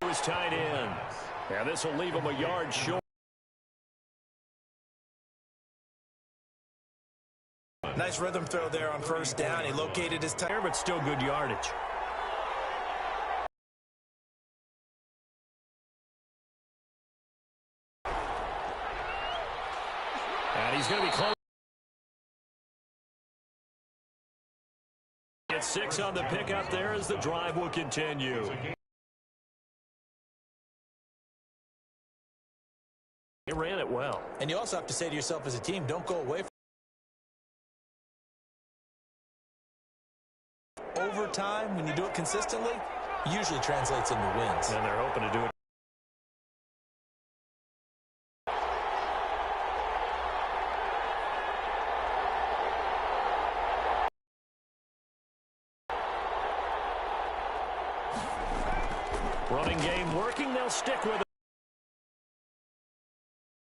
Was tied in. And this will leave him a yard short. Nice rhythm throw there on first down. He located his tire, but still good yardage. And he's going to be close. It's 6 on the pickup there as the drive will continue. He ran it well. And you also have to say to yourself as a team, don't go away from overtime. When you do it consistently, usually translates into wins. And they're hoping to do it. Running game working, they'll stick with it.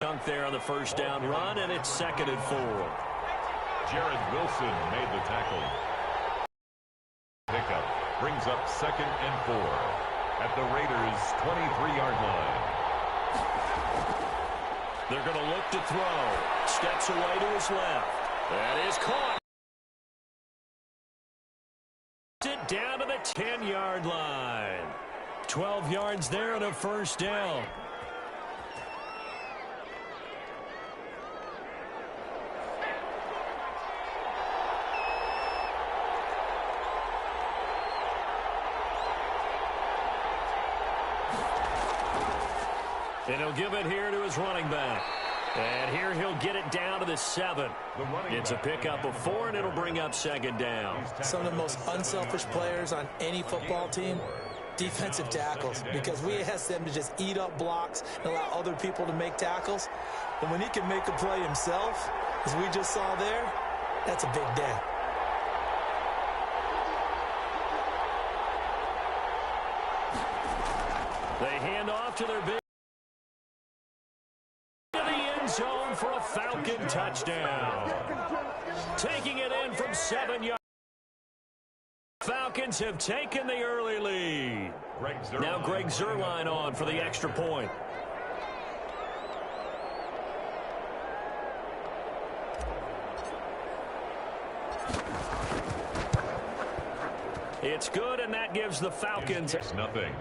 Dunk there on the first down run, and it's 2nd and 4. Jared Wilson made the tackle. Pickup brings up 2nd and 4 at the Raiders' 23-yard line. They're going to look to throw. Steps away to his left. That is caught. It down to the 10-yard line. 12 yards there and a first down. And he'll give it here to his running back. And here he'll get it down to the 7. It's a pickup of 4, and it'll bring up 2nd down. Some of the most unselfish players on any football team, defensive tackles, because we ask them to just eat up blocks and allow other people to make tackles. But when he can make a play himself, as we just saw there, that's a big day. They hand off to their big zone for a Falcon touchdown. Taking it in from 7 yards. Falcons have taken the early lead. Now Greg Zuerlein on for the extra point. It's good, and that gives the Falcons nothing.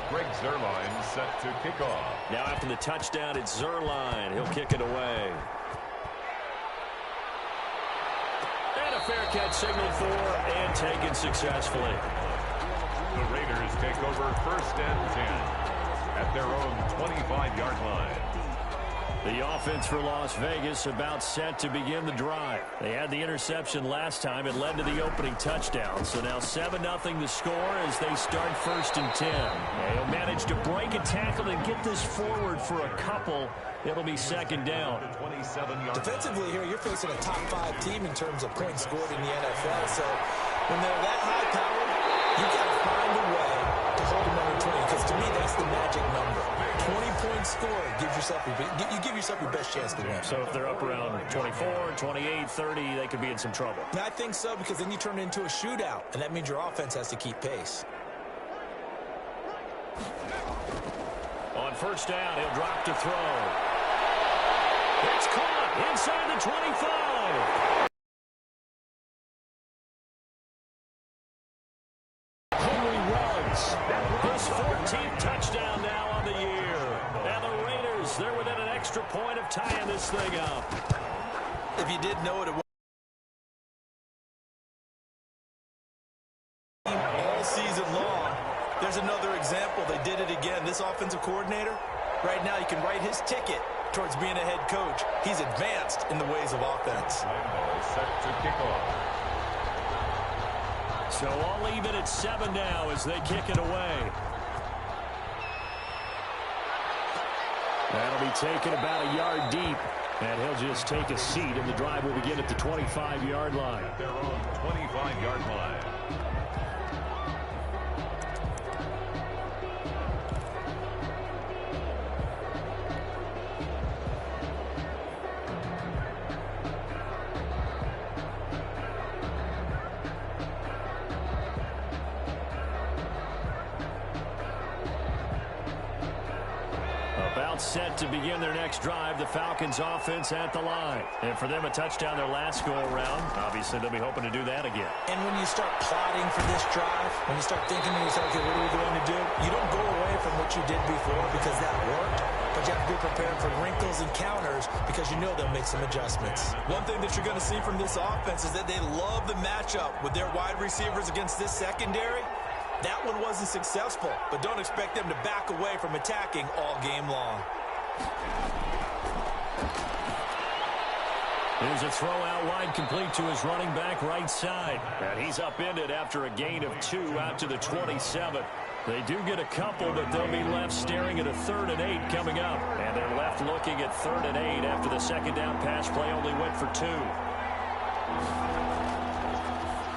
Greg Zuerlein set to kick off. Now after the touchdown, it's Zuerlein. He'll kick it away. And a fair catch signaled for and taken successfully. The Raiders take over 1st and 10 at their own 25-yard line. The offense for Las Vegas about set to begin the drive. They had the interception last time. It led to the opening touchdown. So now 7-0 the score as they start 1st and 10. They'll manage to break a tackle and get this forward for a couple. It'll be 2nd down. Defensively here, you're facing a top 5 team in terms of points scored in the NFL. So when they're that high-powered, you've got to find a way to hold them under 20. Because to me, that's the magic number. 20-point score gives yourself you give yourself your best chance to win. So if they're up around 24, 28, 30, they could be in some trouble. And I think so, because then you turn it into a shootout, and that means your offense has to keep pace. On 1st down, he'll drop to throw. It's caught inside the 25. His 14th touchdown now on the year. And the Raiders, they're within an extra point of tying this thing up. If you did know it, all season long. There's another example. They did it again. This offensive coordinator, right now you can write his ticket towards being a head coach. He's advanced in the ways of offense. Set to kick off. So all even at 7 now as they kick it away. That'll be taken about a yard deep. And he'll just take a seat, and the drive will begin at the 25-yard line. Their own 25-yard line. about set to begin their next drive. The Falcons offense at the line. And for them, a touchdown their last go-around. Obviously, they'll be hoping to do that again. And when you start plotting for this drive, when you start thinking to yourself, okay, what are we going to do? You don't go away from what you did before because that worked. But you have to be prepared for wrinkles and counters because you know they'll make some adjustments. One thing that you're going to see from this offense is that they love the matchup with their wide receivers against this secondary. That one wasn't successful, but don't expect them to back away from attacking all game long. There's a throw out wide complete to his running back right side. And he's upended after a gain of 2 out to the 27. They do get a couple, but they'll be left staring at a 3rd and 8 coming up. And they're left looking at 3rd and 8 after the second down pass play only went for 2.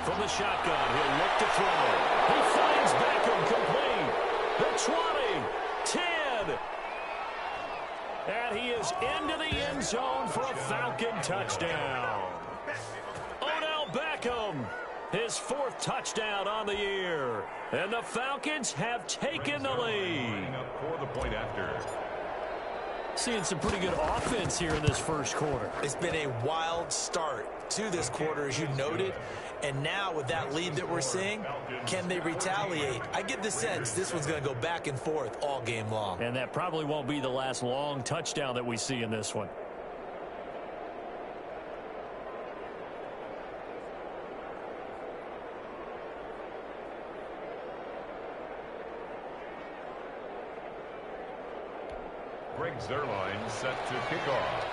From the shotgun, he'll look to throw. He finds Beckham complete. The 20, 10. And he is into the end zone for a Falcon touchdown. Odell Beckham, his 4th touchdown on the year. And the Falcons have taken the lead. For the point after. Seeing some pretty good offense here in this first quarter. It's been a wild start to this quarter, as you noted. And now with that lead that we're seeing, can they retaliate? I get the sense this one's going to go back and forth all game long. And that probably won't be the last long touchdown that we see in this one. Greg Zuerlein set to kick off.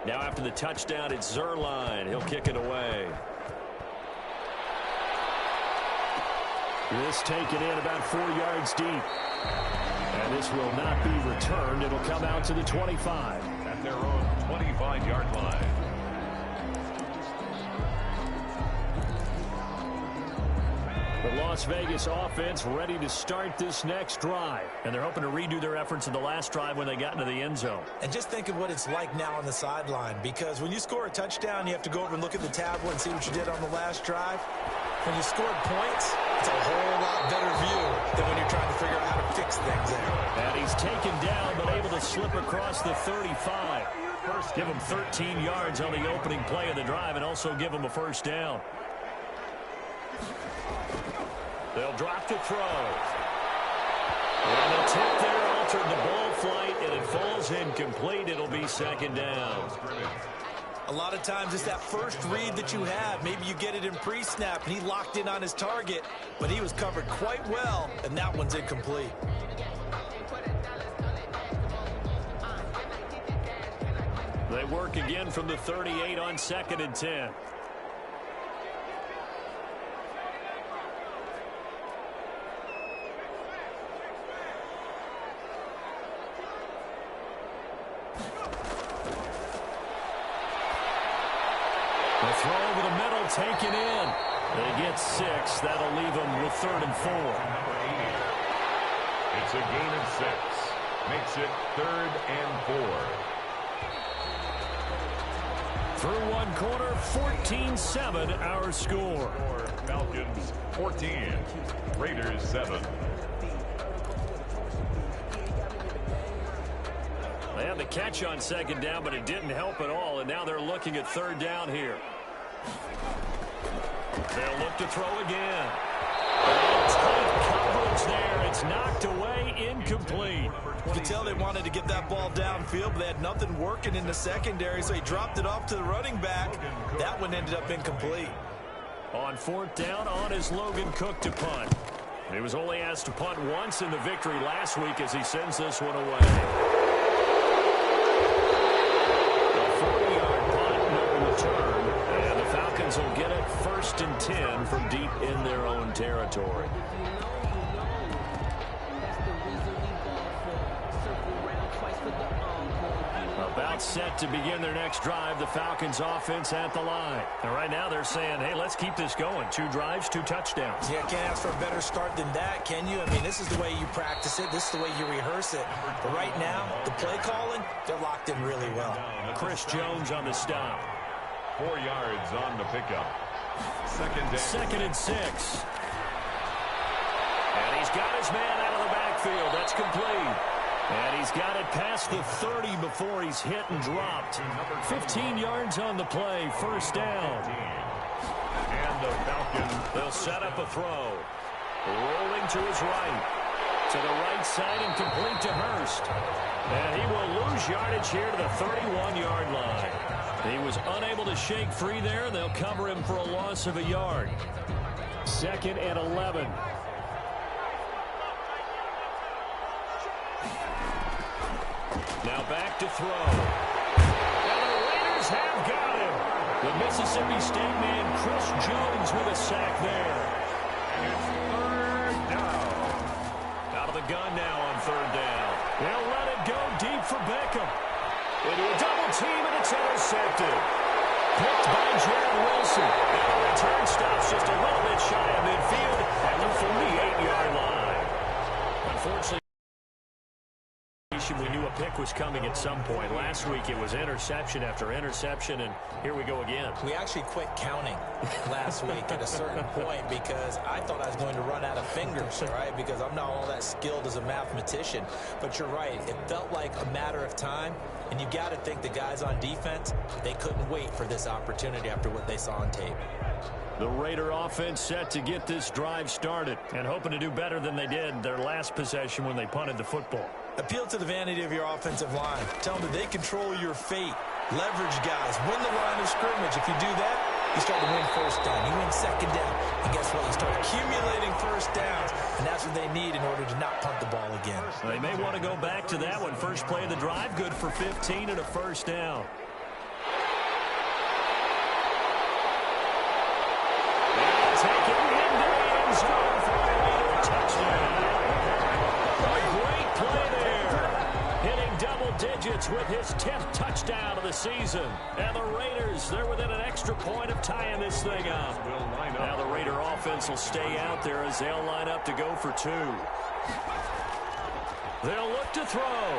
Now after the touchdown, it's Zuerlein. He'll kick it away. This taken in about 4 yards deep. And this will not be returned. It'll come out to the 25. At their own 25-yard line. The Las Vegas offense ready to start this next drive. And they're hoping to redo their efforts in the last drive when they got into the end zone. And just think of what it's like now on the sideline, because when you score a touchdown, you have to go over and look at the tablet and see what you did on the last drive. When you scored points, it's a whole lot better view than when you're trying to figure out how to fix things there. And he's taken down, but able to slip across the 35. First, give him 13 yards on the opening play of the drive and also give him a first down. They'll drop to throw. And the tip there altered the ball flight, and it falls incomplete. It'll be second down. A lot of times it's that first read that you have. Maybe you get it in pre-snap, and he locked in on his target, but he was covered quite well, and that one's incomplete. They work again from the 38 on 2nd and 10. The throw over the middle taken in. They get 6. That'll leave them with 3rd and 4. It's a gain of 6. Makes it 3rd and 4. Through one quarter, 14-7 our score. Falcons 14. Raiders 7. They had the catch on second down, but it didn't help at all, and now they're looking at 3rd down here. They'll look to throw again. Tight coverage there. It's knocked away, incomplete. You can tell they wanted to get that ball downfield, but they had nothing working in the secondary, so he dropped it off to the running back. That one ended up incomplete. On 4th down, on is Logan Cook to punt. He was only asked to punt once in the victory last week as he sends this one away. And the Falcons will get it 1st and 10 from deep in their own territory. About About set to begin their next drive, the Falcons offense at the line. And right now they're saying, hey, let's keep this going. 2 drives, 2 touchdowns. Yeah, can't ask for a better start than that, can you? I mean, this is the way you practice it. This is the way you rehearse it. But right now, the play calling, they're locked in really well. Chris Jones on the stop. 4 yards on the pickup. Second and 6. And he's got his man out of the backfield. That's complete. And he's got it past the 30 before he's hit and dropped. 15 yards on the play, first down. And the Falcons, they'll set up a throw. Rolling to his right. To the right side and complete to Hurst. And he will lose yardage here to the 31-yard line. He was unable to shake free there, and they'll cover him for a loss of a yard. 2nd and 11. Now back to throw. And the Raiders have got him. The Mississippi State man, Chris Jones, with a sack there. it's 3rd down. Out of the gun now on 3rd down. They'll let it go deep for Beckham. Into a double team, and it's intercepted. Picked by Jared Wilson. And the return stops just a little bit shy of midfield at the 48-yard line. Unfortunately, we knew a pick was coming at some point. Last week it was interception after interception, and here we go again. We actually quit counting last week at a certain point because I thought I was going to run out of fingers, all right, because I'm not all that skilled as a mathematician. But you're right. It felt like a matter of time, and you got to think the guys on defense, they couldn't wait for this opportunity after what they saw on tape. The Raider offense set to get this drive started and hoping to do better than they did their last possession when they punted the football. Appeal to the vanity of your offensive line. Tell them that they control your fate. Leverage guys. Win the line of scrimmage. If you do that, you start to win first down. You win second down. And guess what? You start accumulating first downs. And that's what they need in order to not punt the ball again. They may want to go back to that one. First play of the drive, good for 15 and a first down. Take it into the end zone for a touchdown. A great play there. Hitting double digits with his 10th touchdown of the season. And the Raiders, they're within an extra point of tying this thing up. Now the Raider offense will stay out there as they'll line up to go for 2. They'll look to throw.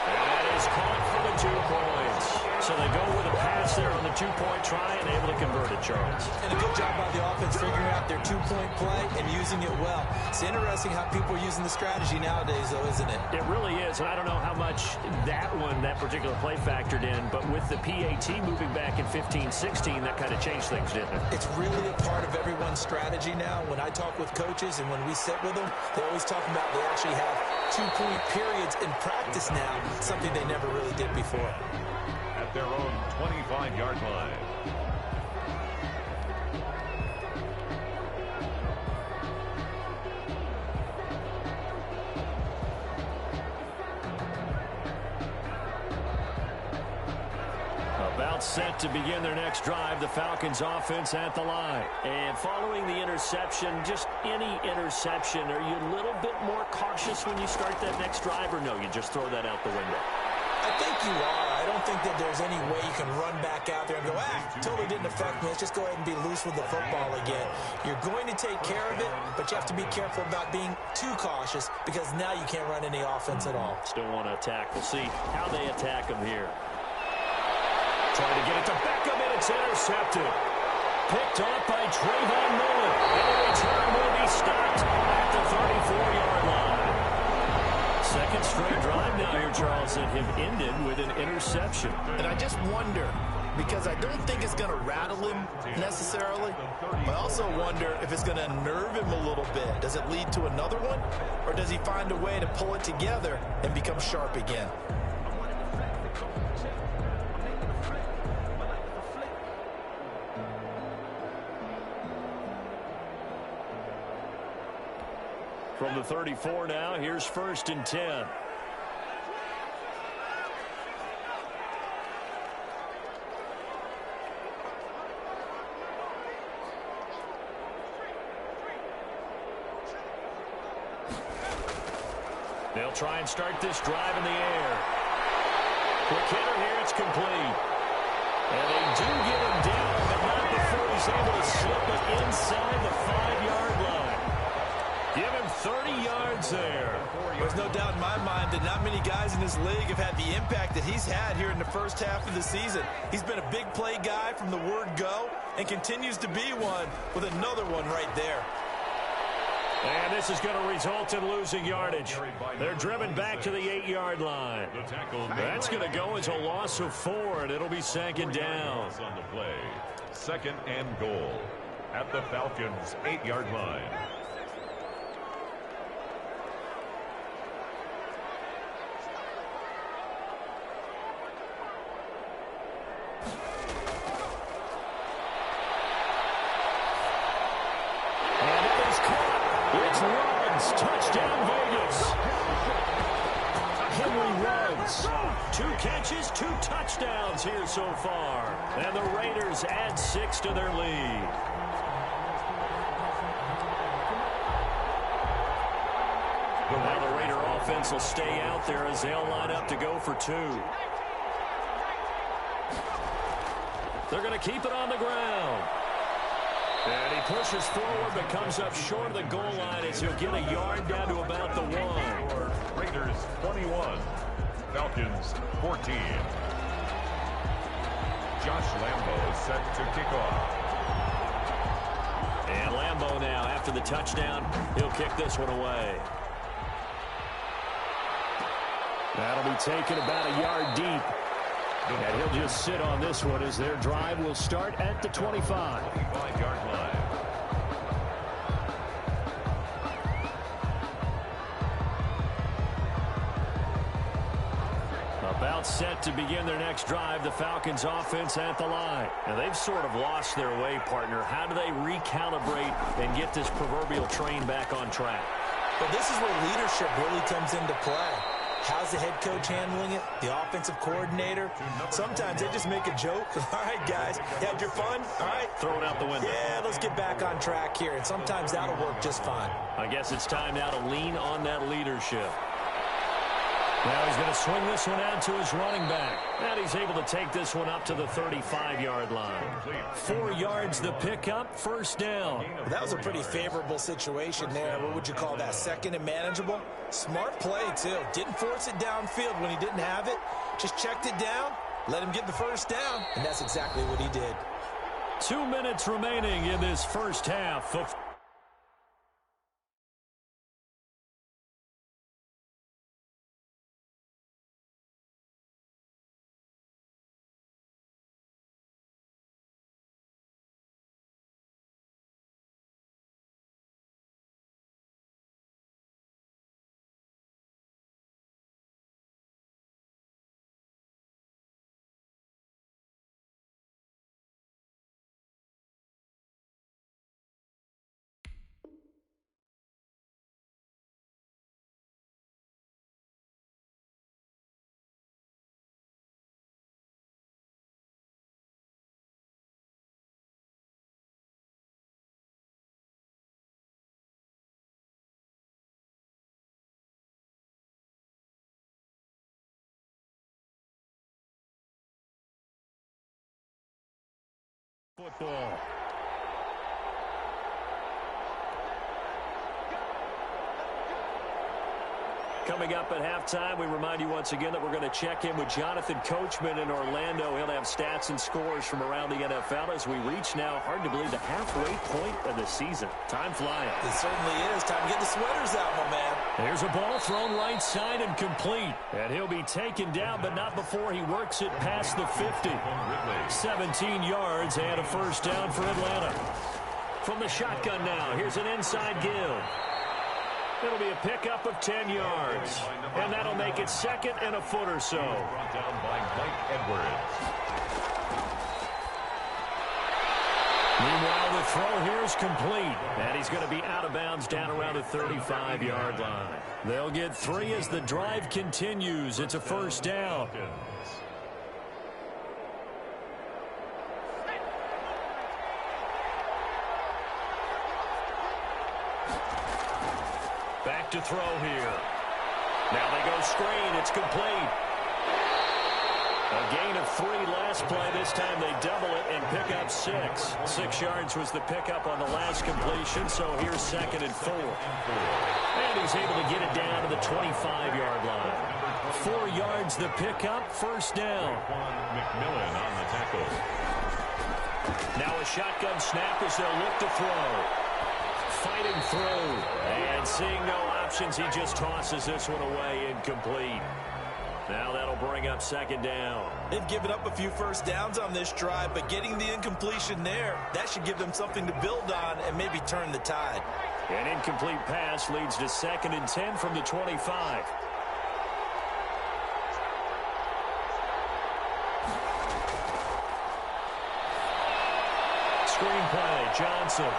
And that is caught for the 2 points. So they go with a pass there on the 2-point try and able to convert it, Charles. And a good job by the offense figuring out their 2-point play and using it well. It's interesting how people are using the strategy nowadays, though, isn't it? It really is, and I don't know how much that particular play factored in, but with the PAT moving back in 15-16, that kind of changed things, didn't it? It's really a part of everyone's strategy now. When I talk with coaches and when we sit with them, they always talk about they actually have 2-point periods in practice now, something they never really did before. At their own 25-yard line. About set to begin their next drive, the Falcons offense at the line. And following the interception, just any interception, are you a little bit more cautious when you start that next drive, or no, you just throw that out the window? I think you are. I don't think that there's any way you can run back out there and go, totally didn't affect me. Let's just go ahead and be loose with the football again. You're going to take care of it, but you have to be careful about being too cautious because now you can't run any offense at all. Still want to attack. We'll see how they attack them here. Trying to get it to Beckham, and it's intercepted. Picked off by Trayvon Mullen. And the return will be stopped at the 34-yard line. Second straight drive now here, Charles, that have ended with an interception. And I just wonder, because I don't think it's going to rattle him necessarily. I also wonder if it's going to unnerve him a little bit. Does it lead to another one? Or does he find a way to pull it together and become sharp again? From the 34 now, here's 1st and 10. They'll try and start this drive in the air. Quick hitter here, it's complete. And they do get him down, but not before he's able to slip it inside the 5-yard line. Give him 30 yards there. There's no doubt in my mind that not many guys in this league have had the impact that he's had here in the first half of the season. He's been a big play guy from the word go and continues to be one with another one right there. And this is going to result in losing yardage. They're driven back to the 8-yard line. That's going to go as a loss of 4, and it'll be second down. On the play. Second and goal at the Falcons' 8-yard line. It's Ruggs. Touchdown, Vegas. Henry Ruggs. 2 catches, 2 touchdowns here so far. And the Raiders add 6 to their lead. Now the Raider offense will stay out there as they'll line up to go for 2. They're going to keep it on the ground. And he pushes forward but comes up short of the goal line as he'll get a yard down to about the 1. Raiders 21, Falcons 14. Josh Lambo is set to kick off. And Lambo now, after the touchdown, he'll kick this one away. That'll be taken about a yard deep. And he'll just sit on this one as their drive will start at the 25. 5-yard line. About set to begin their next drive, the Falcons offense at the line. And they've sort of lost their way, partner. How do they recalibrate and get this proverbial train back on track? Well, this is where leadership really comes into play. How's the head coach handling it? The offensive coordinator? Sometimes they just make a joke. All right, guys, you had your fun? All right. Throw it out the window. Yeah, let's get back on track here. And sometimes that'll work just fine. I guess it's time now to lean on that leadership. Now he's going to swing this one out to his running back. And he's able to take this one up to the 35-yard line. 4 yards the pickup, first down. Well, that was a pretty favorable situation there. What would you call that? Second and manageable? Smart play, too. Didn't force it downfield when he didn't have it. Just checked it down, let him get the first down, and that's exactly what he did. 2 minutes remaining in this first half of football. Coming up at halftime, we remind you once again that we're going to check in with Jonathan Coachman in Orlando. He'll have stats and scores from around the NFL as we reach now, hard to believe, the halfway point of the season. Time flying. It certainly is. Time to get the sweaters out, my man. There's a ball thrown right side and complete. And he'll be taken down, but not before he works it past the 50. 17 yards and a first down for Atlanta. From the shotgun now, here's an inside give. It'll be a pickup of 10 yards. And that'll make it second and a foot or so. Brought down by Mike Edwards. Meanwhile, the throw here is complete. And he's going to be out of bounds down around the 35-yard line. They'll get 3 as the drive continues. It's a first down. Back to throw here. Now they go screen. It's complete. A gain of 3 last play. This time they double it and pick up 6. 6 yards was the pickup on the last completion, so here's 2nd and 4. And he's able to get it down to the 25-yard line. 4 yards the pickup, 1st down. McMillan on the tackle. Now a shotgun snap as they'll look to throw. Fighting through. And seeing no options, he just tosses this one away, incomplete. Now that'll bring up 2nd down. They've given up a few first downs on this drive, but getting the incompletion there, that should give them something to build on and maybe turn the tide. An incomplete pass leads to 2nd and 10 from the 25. Screenplay, Johnson.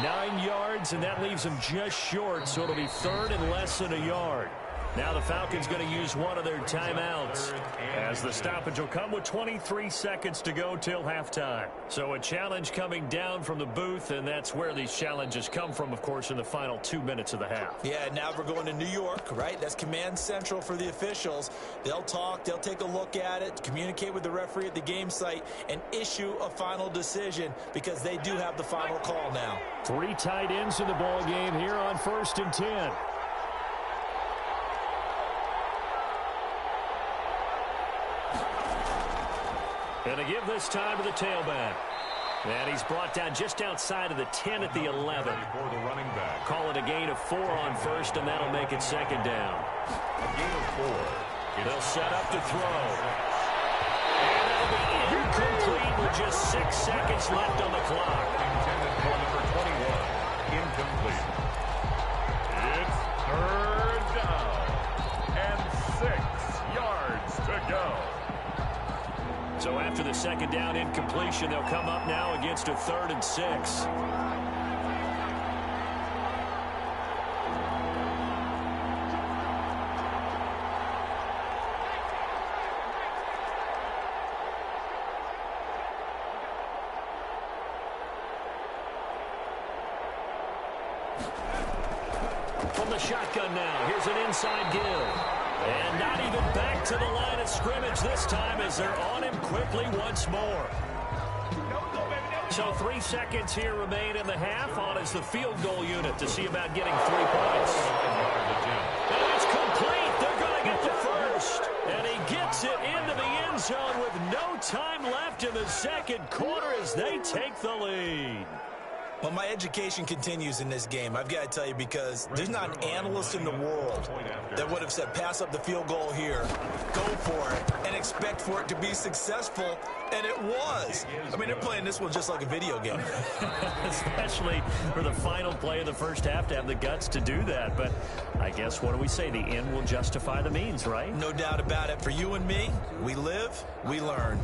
9 yards, and that leaves him just short, so it'll be 3rd and less than a yard. Now the Falcons going to use one of their timeouts, as the stoppage will come with 23 seconds to go till halftime. So a challenge coming down from the booth, and that's where these challenges come from, of course, in the final 2 minutes of the half. Yeah, now we're going to New York, right? That's command central for the officials. They'll talk, they'll take a look at it, communicate with the referee at the game site, and issue a final decision because they do have the final call now. 3 tight ends in the ball game here on 1st and 10. And a give this time to the tailback. And he's brought down just outside of the 10 at the 11. For the running back. Call it a gain of 4 on 1st, and that'll make it 2nd down. A gain of 4. They'll set up to throw. And that'll be incomplete with just 6 seconds left on the clock. Intended for number 21. Incomplete. It's 3rd down. And 6 yards to go. So after the 2nd down incompletion, they'll come up now against a 3rd and 6. From the shotgun now, here's an inside give. And not even back to the line of scrimmage this time as they're on him quickly once more. So 3 seconds here remain in the half. On is the field goal unit to see about getting 3 points. And it's complete. They're going to get the first. And he gets it into the end zone with no time left in the 2nd quarter as they take the lead. Well, my education continues in this game, I've got to tell you, because there's not an analyst in the world that would have said pass up the field goal here, go for it, and expect for it to be successful, and it was. I mean, they're playing this one just like a video game. Especially for the final play of the first half to have the guts to do that. But I guess, what do we say? The end will justify the means, right? No doubt about it. For you and me, we live, we learn.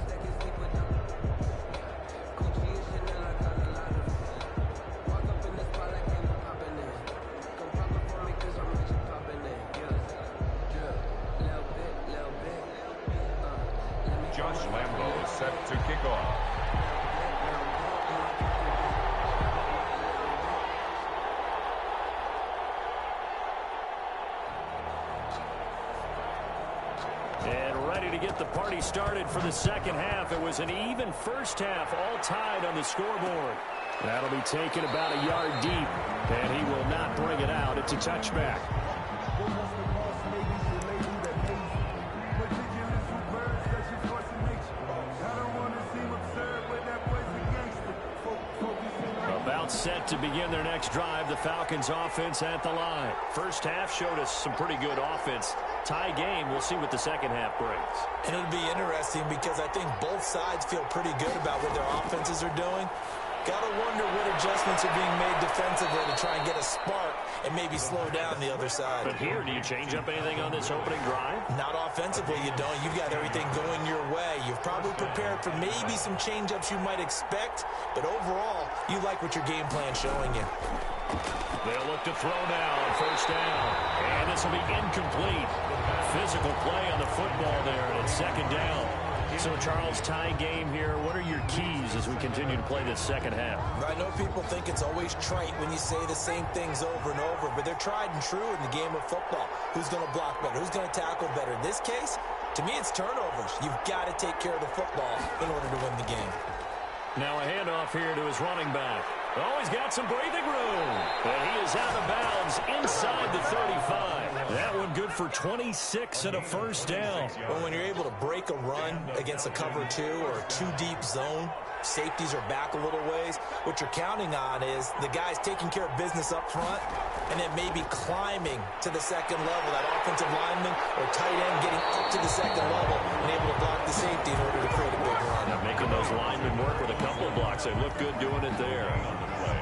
Set to kick off. And ready to get the party started for the 2nd half. It was an even first half, all tied on the scoreboard. That'll be taken about a yard deep, and he will not bring it out. It's a touchback. Set to begin their next drive. The Falcons offense at the line. First half showed us some pretty good offense. Tie game. We'll see what the 2nd half brings. And it'll be interesting because I think both sides feel pretty good about what their offenses are doing. Got to wonder what adjustments are being made defensively to try and get a spark and maybe slow down the other side. But here, do you change up anything on this opening drive? Not offensively, you don't. You've got everything going your way. You've probably prepared for maybe some change-ups you might expect, but overall, you like what your game plan's showing you. They'll look to throw now on 1st down. And this will be incomplete. Physical play on the football there, and it's 2nd down. So, Charles, tie game here. What are your keys as we continue to play this second half? I know people think it's always trite when you say the same things over and over, but they're tried and true in the game of football. Who's going to block better? Who's going to tackle better? In this case, to me, it's turnovers. You've got to take care of the football in order to win the game. Now a handoff here to his running back. Oh, he's got some breathing room. And he is out of bounds inside the 35. That one good for 26 and a first down. Well, when you're able to break a run against a cover 2 or a 2-deep zone, safeties are back a little ways. What you're counting on is the guys taking care of business up front and then maybe climbing to the second level. That offensive lineman or tight end getting up to the second level and able to block the safety in order to create a big run. Now making those linemen work with a couple of blocks. They look good doing it there.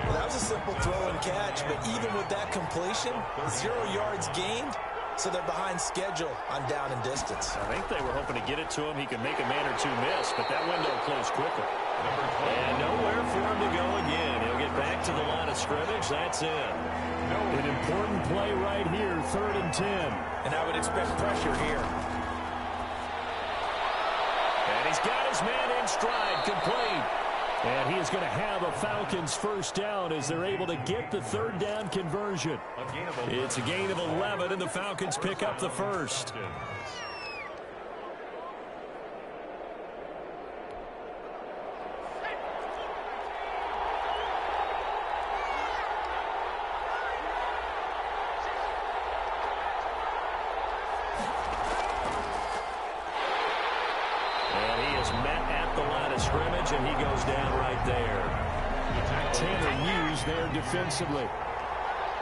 Well, that was a simple throw and catch, but even with that completion, 0 yards gained, so they're behind schedule on down and distance. I think they were hoping to get it to him. He could make a man or two miss, but that window closed quickly. And nowhere for him to go again. He'll get back to the line of scrimmage. That's it. An important play right here, 3rd and 10. And I would expect pressure here. And he's got his man in stride, complete. And he is going to have a Falcons first down as they're able to get the 3rd down conversion. It's a gain of 11, and the Falcons pick up the first. Scrimmage, and he goes down right there. Tanner used there defensively.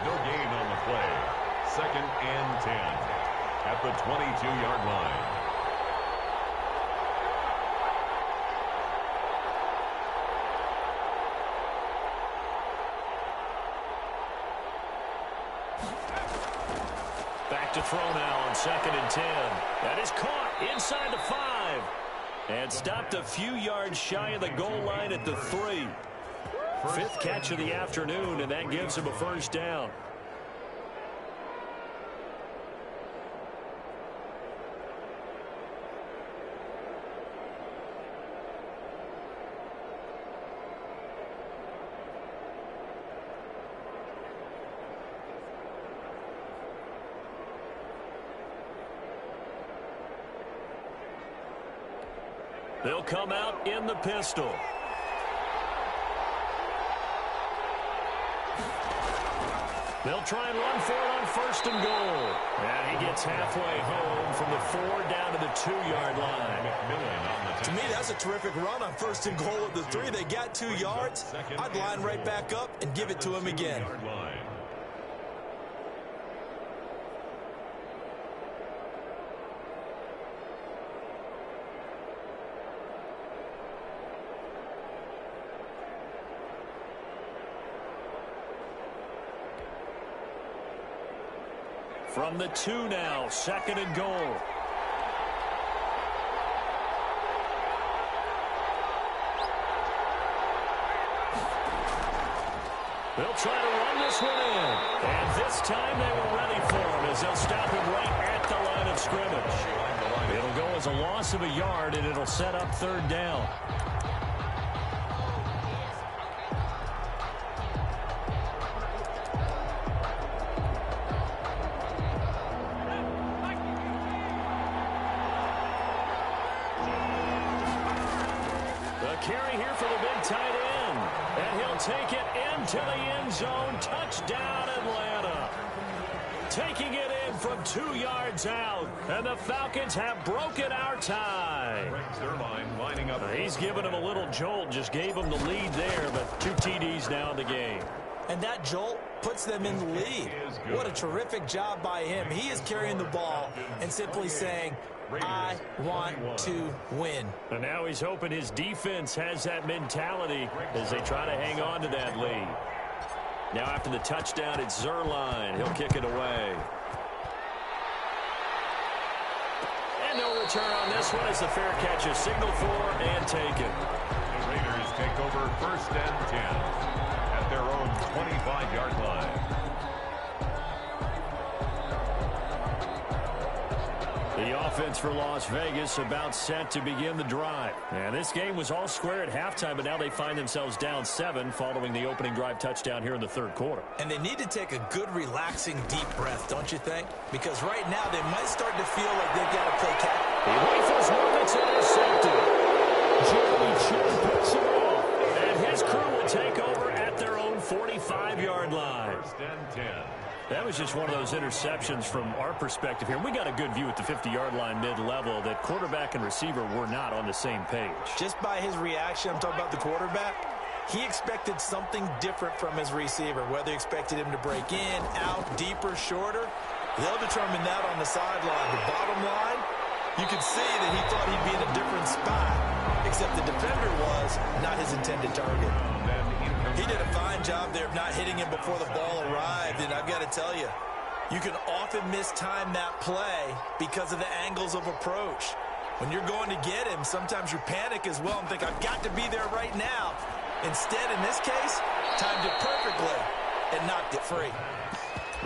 No gain on the play. 2nd and 10 at the 22-yard line. Back to throw now on 2nd and 10. That is caught inside the 5. And stopped a few yards shy of the goal line at the 3. 5th catch of the afternoon, and that gives him a first down. They'll come out in the pistol. They'll try and run for it on 1st and goal. And he gets halfway home from the 4 down to the 2-yard line. To me, that's a terrific run on 1st and goal at the 3. They got 2 yards. I'd line right back up and give it to him again. From the 2 now, 2nd and goal. They'll try to run this one in. And this time they were ready for him as they'll stop him right at the line of scrimmage. It'll go as a loss of a yard, and it'll set up 3rd down. Carry here for the big tight end. And he'll take it into the end zone. Touchdown, Atlanta. Taking it in from 2 yards out. And the Falcons have broken our tie. He's given him a little jolt. Just gave him the lead there. But 2 TDs now in the game. And that jolt puts them in the lead. What a terrific job by him. He is carrying the ball and simply saying, I want to win. And now he's hoping his defense has that mentality as they try to hang on to that lead. Now after the touchdown, it's Zuerlein. He'll kick it away. And no return on this one as the fair catch is signaled for and taken. The Raiders take over 1st and 10 at their own 25-yard line. The offense for Las Vegas about set to begin the drive. And this game was all square at halftime, but now they find themselves down 7 following the opening drive touchdown here in the third quarter. And they need to take a good, relaxing, deep breath, don't you think? Because right now they might start to feel like they've got to play catch. He rifles one that's intercepted. Jeremy Chin picks it off. And his crew will take over at their own 45-yard line. First and 10. That was just one of those interceptions from our perspective here. We got a good view at the 50-yard line mid-level that quarterback and receiver were not on the same page. Just by his reaction, I'm talking about the quarterback, he expected something different from his receiver. Whether he expected him to break in, out, deeper, shorter, they'll determine that on the sideline. The bottom line, you can see that he thought he'd be in a different spot, except the defender was not his intended target. He did a fine job there of not hitting him before the ball arrived, and I've got to tell you, you can often mistime that play because of the angles of approach. When you're going to get him, sometimes you panic as well and think, I've got to be there right now. Instead, in this case, timed it perfectly and knocked it free.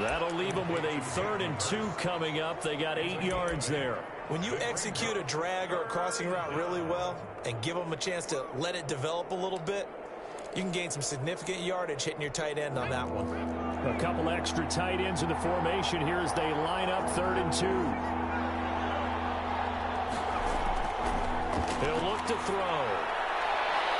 That'll leave them with a 3rd and 2 coming up. They got 8 yards there. When you execute a drag or a crossing route really well and give them a chance to let it develop a little bit, you can gain some significant yardage hitting your tight end on that one. A couple extra tight ends in the formation here as they line up 3rd and 2. He'll look to throw.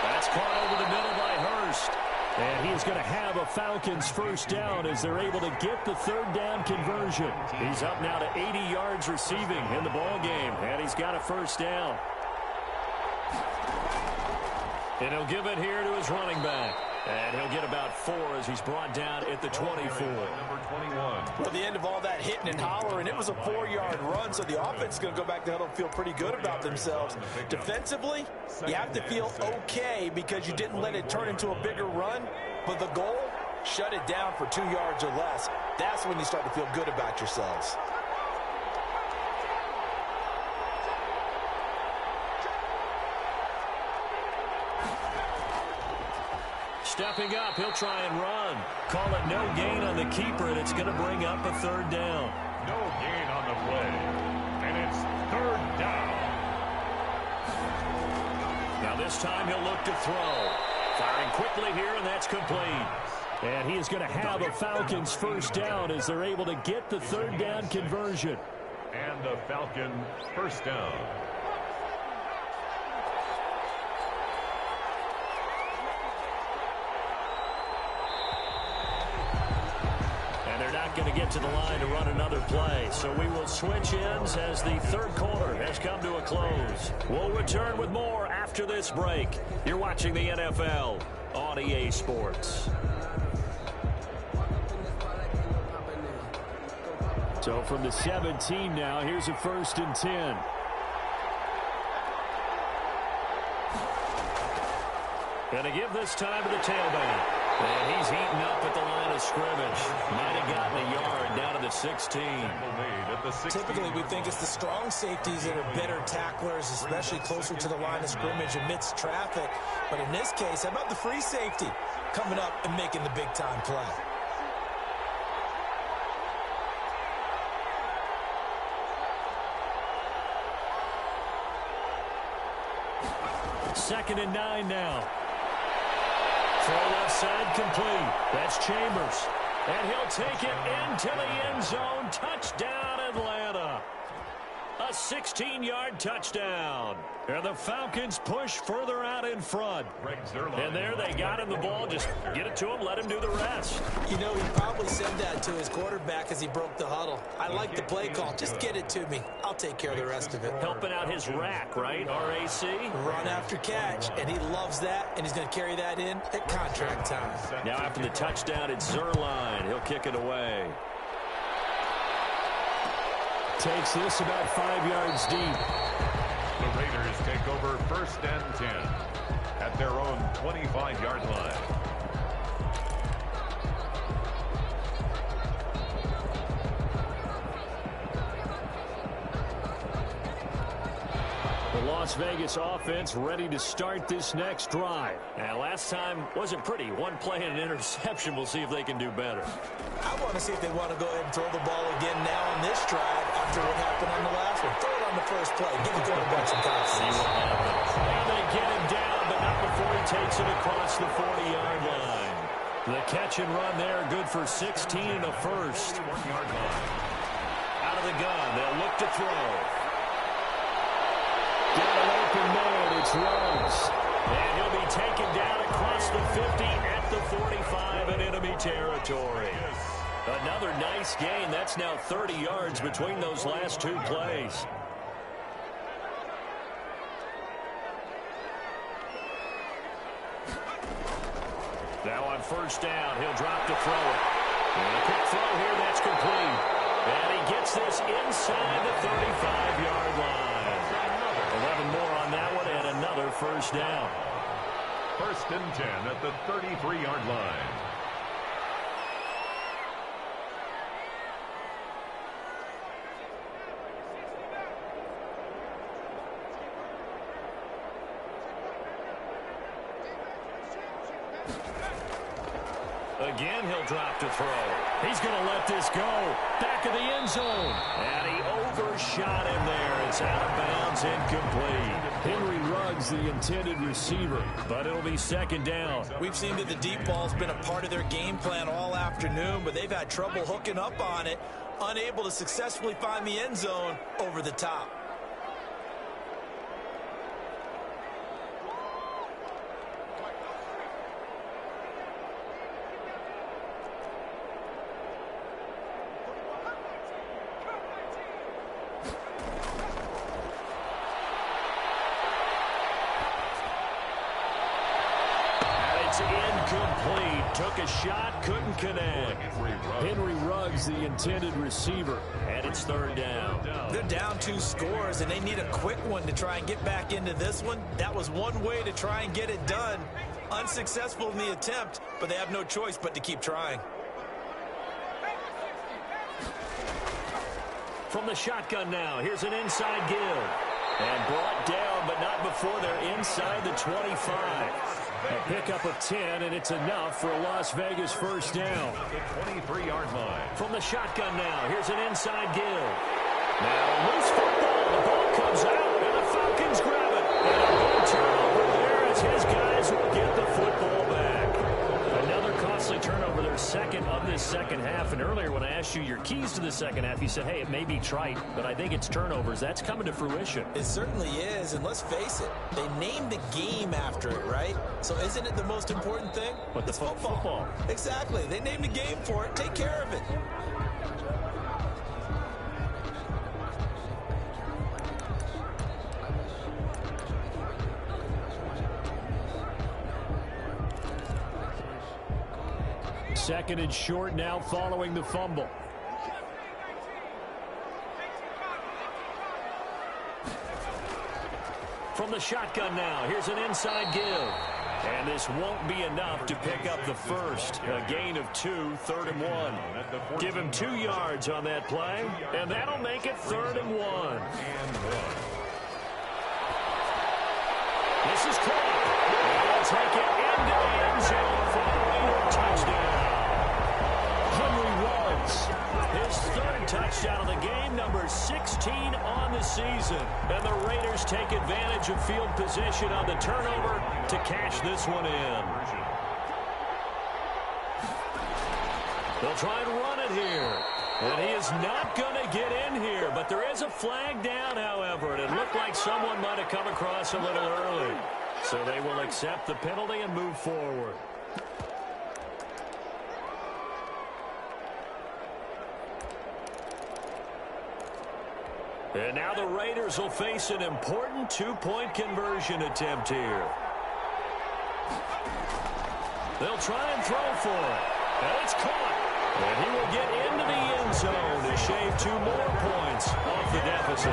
That's caught over the middle by Hurst. And he's going to have a Falcons first down as they're able to get the 3rd down conversion. He's up now to 80 yards receiving in the ball game, and he's got a first down. And he'll give it here to his running back. And he'll get about 4 as he's brought down at the 24. Number 21. Well, the end of all that hitting and hollering, it was a 4-yard run, so the offense is going to go back to huddle and feel pretty good about themselves. Defensively, you have to feel okay because you didn't let it turn into a bigger run, but the goal, shut it down for 2 yards or less. That's when you start to feel good about yourselves. Stepping up, he'll try and run. Call it no gain on the keeper, and it's going to bring up a 3rd down. No gain on the play. And it's 3rd down. Now this time he'll look to throw. Firing quickly here, and that's complete. And he is going to have a Falcons first down as they're able to get the 3rd down conversion. And the Falcon first down. Going to get to the line to run another play. So we will switch ends as the 3rd quarter has come to a close. We'll return with more after this break. You're watching the NFL on EA Sports. So from the 17 now, here's a 1st and 10. Going to give this time to the tailback. And he's heating up at the line of scrimmage. Might have gotten a yard down to the 16. Typically, we think it's the strong safeties that are better tacklers, especially closer to the line of scrimmage amidst traffic. But in this case, how about the free safety coming up and making the big-time play? Second and 9 now. Throw left side complete. That's Chambers. And he'll take it into the end zone. Touchdown, Atlanta. A 16-yard touchdown. And the Falcons push further out in front. And there they got him the ball. Just get it to him, let him do the rest. You know, he probably said that to his quarterback as he broke the huddle. I like the play call. Just get it to me. I'll take care of the rest of it. Helping out his rack, right? RAC? Run after catch. And he loves that, and he's going to carry that in at contract time. Now after the touchdown, it's Zerline. He'll kick it away. Takes this about 5 yards deep. The Raiders take over 1st and 10 at their own 25-yard line. The Las Vegas offense ready to start this next drive. Now, last time wasn't pretty. One play and an interception. We'll see if they can do better. I want to see if they want to go ahead and throw the ball again now on this drive after what happened on the last one. first play. Give the quarterback some confidence. And they get him down, but not before he takes it across the 40-yard line. The catch and run there, good for 16 and a first. Out of the gun, they'll look to throw. Got an open man, it's Ruggs. And he'll be taken down across the 50 at the 45 in enemy territory. Another nice gain. That's now 30 yards between those last two plays. Now on first down, he'll drop to throw it. And a quick throw here, that's complete. And he gets this inside the 35-yard line. 11 more on that one and another first down. First and 10 at the 33-yard line. Again, he'll drop to throw. He's going to let this go. Back of the end zone. And he overshot him there. It's out of bounds, incomplete. Henry Ruggs, the intended receiver, but it'll be second down. We've seen that the deep ball's been a part of their game plan all afternoon, but they've had trouble hooking up on it, unable to successfully find the end zone over the top. Incomplete. Took a shot, couldn't connect. Henry Ruggs, the intended receiver, and it's third down. They're down 2 scores, and they need a quick one to try and get back into this one. That was one way to try and get it done. Unsuccessful in the attempt, but they have no choice but to keep trying. From the shotgun now, here's an inside give. And brought down, but not before they're inside the 25. A pickup of 10, and it's enough for a Las Vegas first down. The 23-yard line. From the shotgun now, here's an inside give. Now loose football, the ball comes out, and the Falcons grab it. And a big turnover there as his guys will get the football back. Another costly turnover, their second of this second half. And earlier when I asked you your keys to the second half, you said, hey, it may be trite, but I think it's turnovers. That's coming to fruition. It certainly is, and let's face it, they named the game after it, right? So isn't it the most important thing? But it's football. Exactly. They named a game for it. Take care of it. Second and short now following the fumble. From the shotgun now, here's an inside give. And this won't be enough to pick up the first. A gain of 2, third and 1. Give him 2 yards on that play, and that'll make it third and 1. This is caught. They'll take it into the end zone for a touchdown. Henry Ruggs, his third touchdown of the game, number 16 on the season. And the Raiders take advantage of field position on the turnover to cash this one in. They'll try and run it here. And he is not going to get in here. But there is a flag down, however. And it looked like someone might have come across a little early. So they will accept the penalty and move forward. And now the Raiders will face an important 2-point conversion attempt here. They'll try and throw for it. And it's caught. And he will get into the end zone to shave 2 more points off the deficit.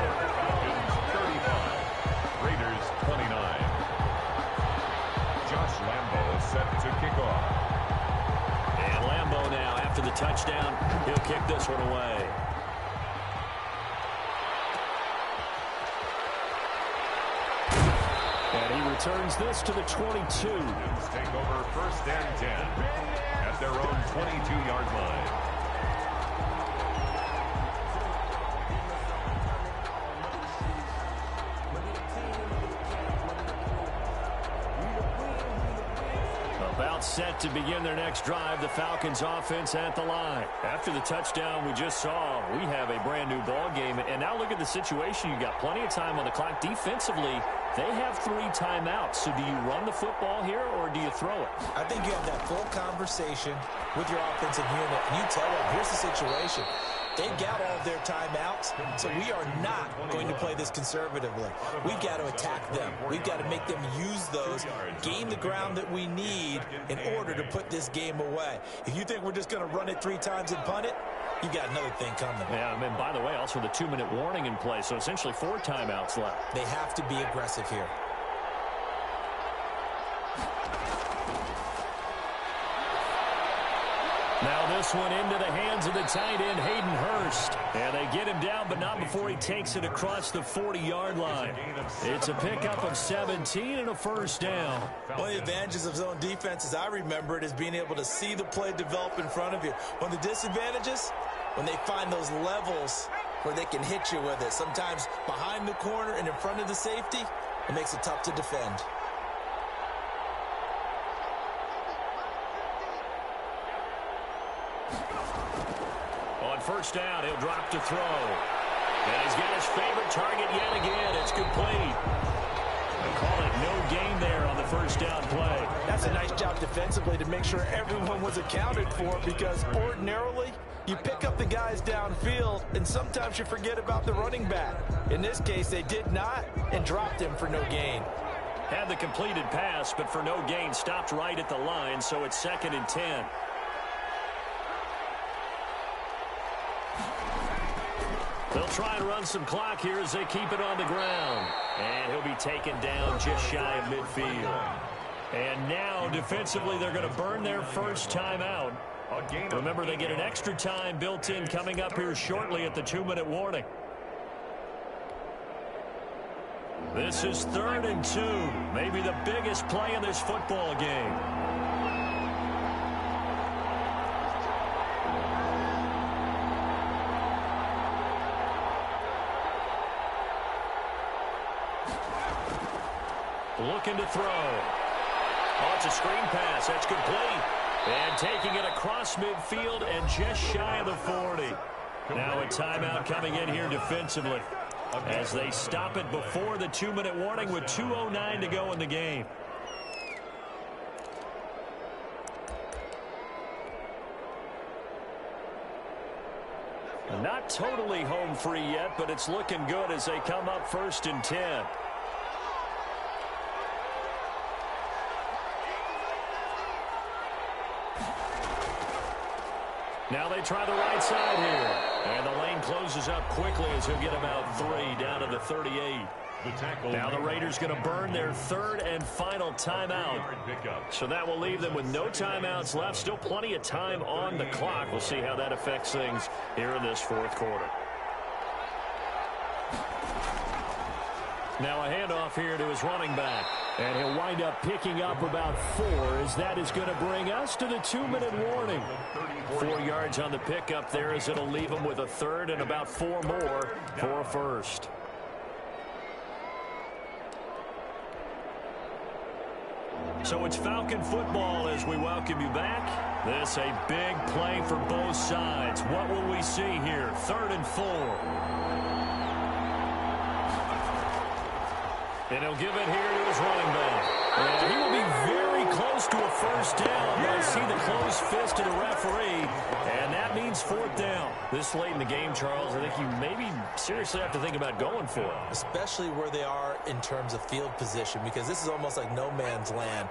35. Raiders 29. Josh Lambo is set to kick off. And Lambo now, after the touchdown, he'll kick this one away. And he returns this to the 22. Take over first and 10 at their own 22-yard line. about set to begin their next drive. The Falcons offense at the line. After the touchdown we just saw, we have a brand new ball game. And now look at the situation. You got plenty of time on the clock. Defensively, they have 3 timeouts. So do you run the football here or do you throw it? I think you have that full conversation with your offensive unit, and you tell them, here's the situation. They've got all of their timeouts, so we are not going to play this conservatively. We've got to attack them. We've got to make them use those, gain the ground that we need in order to put this game away. If you think we're just going to run it 3 times and punt it, you got another thing coming. Yeah, and by the way, also the 2-minute warning in play, so essentially 4 timeouts left. They have to be aggressive here. Now this one into the hands of the tight end, Hayden Hurst. And they get him down, but not before he takes it across the 40-yard line. It's a pickup of 17 and a first down. One of the advantages of zone defense, as I remember it, is being able to see the play develop in front of you. One of the disadvantages, when they find those levels where they can hit you with it. Sometimes behind the corner and in front of the safety, it makes it tough to defend. On first down, he'll drop to throw. And he's got his favorite target yet again. It's complete. They call it no gain there on the first down play. That's a nice job defensively to make sure everyone was accounted for, because ordinarily you pick up the guys downfield and sometimes you forget about the running back. In this case, they did not and dropped him for no gain. Had the completed pass, but for no gain, stopped right at the line, so it's 2nd and 10. They'll try and run some clock here as they keep it on the ground. And he'll be taken down just shy of midfield. And now, defensively, they're going to burn their first timeout. Remember, they get an extra time built in coming up here shortly at the 2-minute warning. This is 3rd and 2. Maybe the biggest play in this football game. Looking to throw. Oh, it's a screen pass. That's complete. And taking it across midfield and just shy of the 40. Now a timeout coming in here defensively as they stop it before the 2-minute warning with 2:09 to go in the game. Not totally home free yet, but it's looking good as they come up 1st and 10. Now they try the right side here. And the lane closes up quickly as he'll get about 3 down to the 38. Now the Raiders going to burn their 3rd and final timeout. So that will leave them with no timeouts left. Still plenty of time on the clock. We'll see how that affects things here in this 4th quarter. Now a handoff here to his running back. And he'll wind up picking up about 4 as that is going to bring us to the 2-minute warning. 4 yards on the pickup there as it'll leave him with a 3rd and about 4 more for a first. So it's Falcon football as we welcome you back. This a big play for both sides. What will we see here? 3rd and 4. And he'll give it here to his running back. And he will be very close to a first down. I see the closed fist of the referee, and that means 4th down. This late in the game, Charles, I think you maybe seriously have to think about going for it. Especially where they are in terms of field position, because this is almost like no man's land.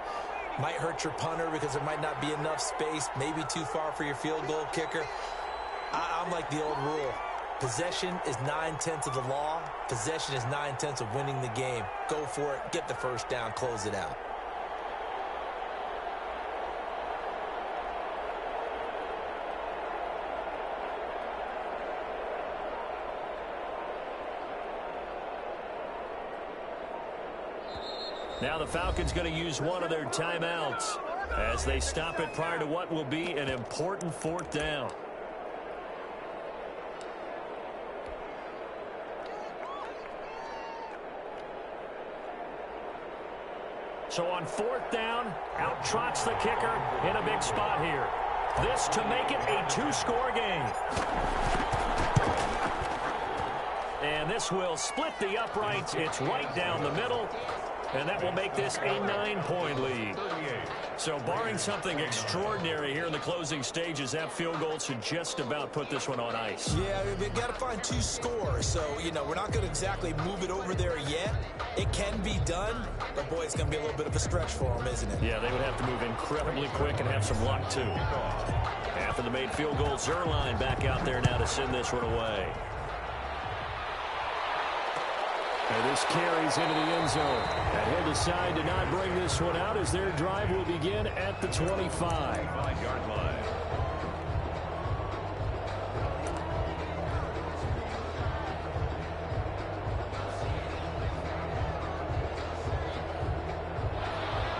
Might hurt your punter because there might not be enough space, maybe too far for your field goal kicker. I'm like the old rule. Possession is 9/10 of the law. Possession is 9/10 of winning the game. Go for it. Get the first down. Close it out. Now the Falcons going to use one of their timeouts as they stop it prior to what will be an important 4th down. So on 4th down, out trots the kicker in a big spot here. This to make it a 2-score game. And this will split the uprights. It's right down the middle. And that will make this a 9-point lead. So barring something extraordinary here in the closing stages, that field goal should just about put this one on ice. Yeah, we've got to find 2 scores. So, you know, we're not going to exactly move it over there yet. It can be done, but, boy, it's going to be a little bit of a stretch for them, isn't it? Yeah, they would have to move incredibly quick and have some luck, too. After the made field goal, Zerline back out there now to send this one away. And this carries into the end zone. And he'll decide to not bring this one out as their drive will begin at the 25-yard line.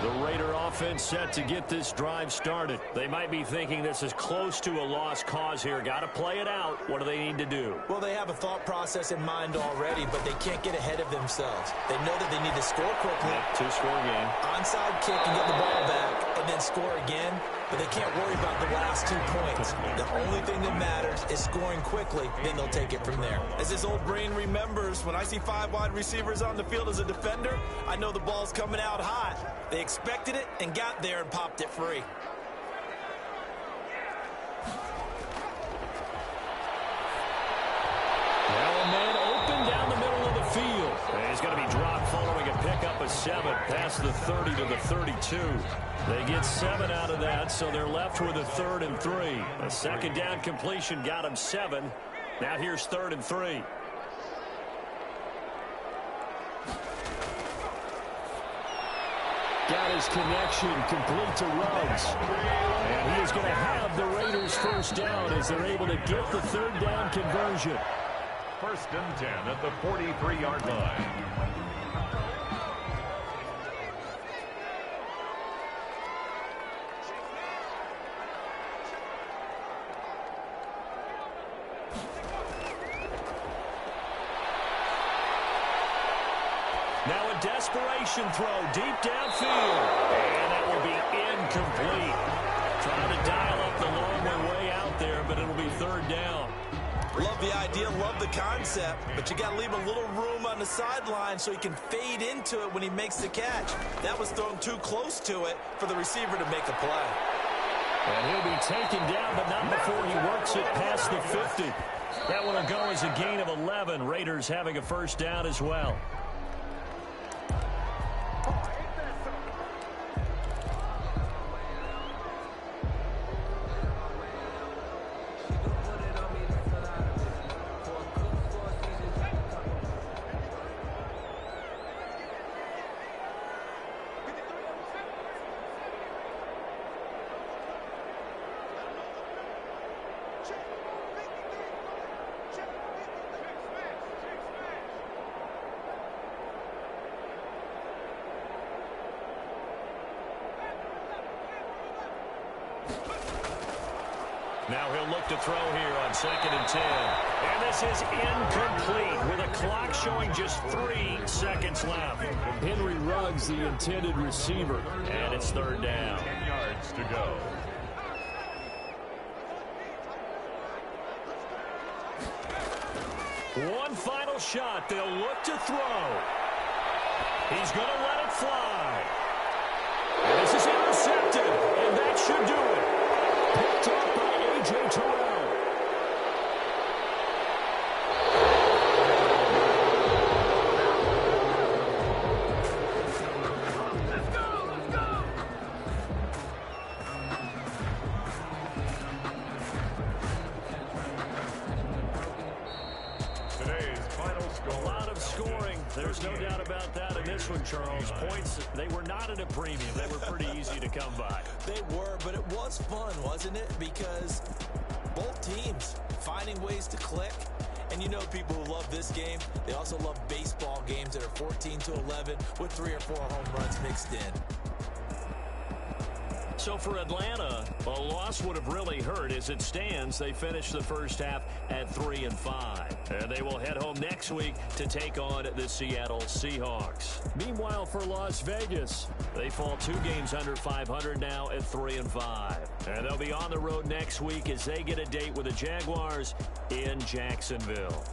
The Raider offense set to get this drive started. They might be thinking this is close to a lost cause here. Got to play it out. What do they need to do? Well, they have a thought process in mind already, but they can't get ahead of themselves. They know that they need to score quickly. Yeah, 2-score game. Onside kick and get the ball back and then score again, but they can't worry about the last 2 points. The only thing that matters is scoring quickly, then they'll take it from there. As his old brain remembers, when I see 5 wide receivers on the field as a defender, I know the ball's coming out hot. They expected it and got there and popped it free. Now a man open down the middle of the field. And he's going to be dropped following a pickup of 7 past the 30 to the 32. They get 7 out of that, so they're left with a 3rd and 3. A 2nd down completion got him 7. Now here's 3rd and 3. Got his connection complete to Ruggs. And he is going to have the Raiders 1st down as they're able to get the 3rd down conversion. 1st and 10 at the 43-yard line. Now a desperation throw deep downfield. And that will be incomplete. Trying to dial up the long way out there, but it'll be 3rd down. Love the idea, love the concept, but you got to leave a little room on the sideline so he can fade into it when he makes the catch. That was thrown too close to it for the receiver to make a play. And he'll be taken down, but not before he works it past the 50. That one will go as a gain of 11. Raiders having a 1st down as well. Now he'll look to throw here on 2nd and 10. And this is incomplete with a clock showing just 3 seconds left. Henry Ruggs, the intended receiver. And it's 3rd down. 10 yards to go. One final shot. They'll look to throw. He's going to let it fly. And this is intercepted. And that should do it. Picked up by A.J. Terrell. Let's go! Today's final score. A lot of scoring. There's no doubt about that in this one, Charles. Points, they were not at a premium. They were pretty easy to come by. They were, but it was fun, wasn't it? Because both teams finding ways to click. And you know people who love this game, they also love baseball games that are 14-11 with 3 or 4 home runs mixed in. So for Atlanta, a loss would have really hurt. As it stands, they finished the first half at 3-5. And they will head home next week to take on the Seattle Seahawks. Meanwhile, for Las Vegas, they fall 2 games under 500 now at 3-5. And they'll be on the road next week as they get a date with the Jaguars in Jacksonville.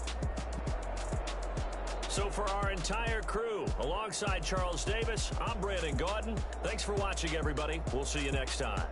So for our entire crew, alongside Charles Davis, I'm Brandon Gaudin. Thanks for watching, everybody. We'll see you next time.